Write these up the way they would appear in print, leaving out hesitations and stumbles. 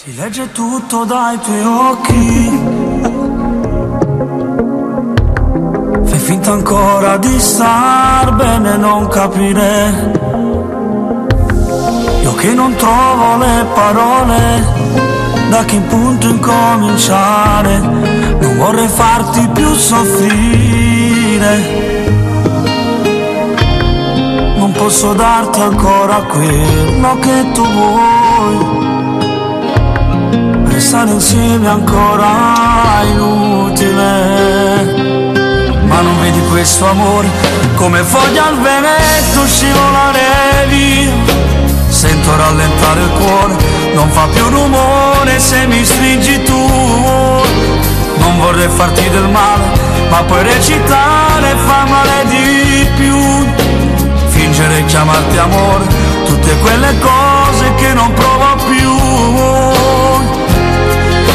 Si legge tutto dai tuoi occhi, fai finta ancora di star bene, non capire. Io che non trovo le parole, da che punto incominciare. Non vorrei farti più soffrire, non posso darti ancora quello che tu vuoi. Stare insieme ancora inutile, ma non vedi questo amore come foglia al vento scivolare via. Sento rallentare il cuore, non fa più rumore se mi stringi tu. Non vorrei farti del male, ma poi recitare fa male di più. Fingere e chiamarti amore, tutte quelle cose che non provo più.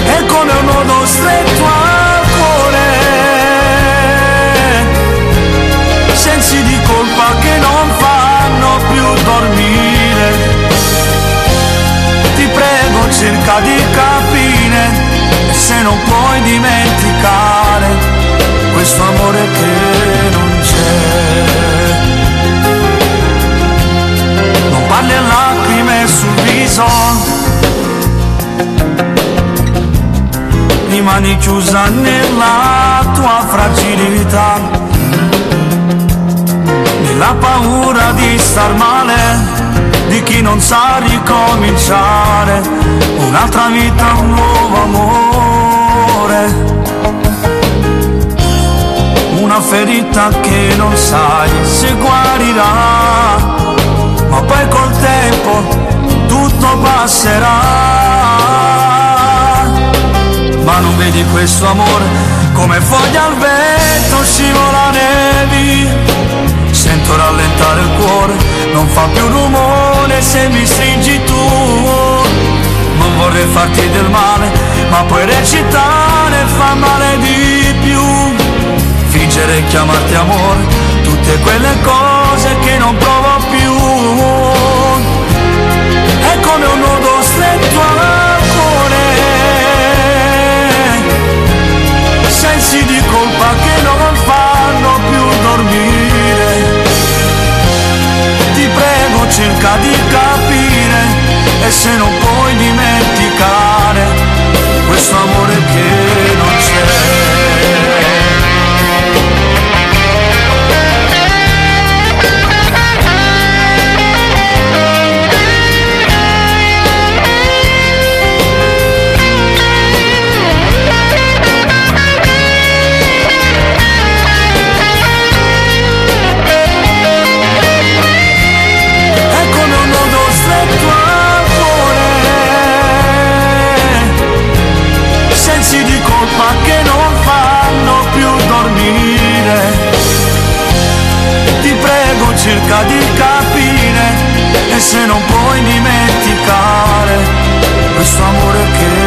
È come un nodo stretto al cuore, sensi di colpa che non fanno più dormire. Ti prego cerca di capire, se non puoi dimenticare questo amore che non c'è. Non parli a lacrime sul viso, rimani chiusa nella tua fragilità, nella paura di star male, di chi non sa ricominciare un'altra vita, un nuovo amore. Una ferita che non sai se guarirà, ma poi col tempo tutto passerà. Ma non vedi questo amore come foglia al vento scivolare via. Sento rallentare il cuore, non fa più rumore se mi stringi tu. Non vorrei farti del male, ma poi recitare fa male di più. Fingere e chiamarti amore, tutte quelle cose che non provo più. È come un nodo stretto al cuore, sensi di colpa che non fanno più dormire. Ti prego cerca di capire, e se non puoi dimenticare questo amore che non c'è. Di colpa che non fanno più dormire. Ti prego cerca di capire, e se non puoi dimenticare questo amore che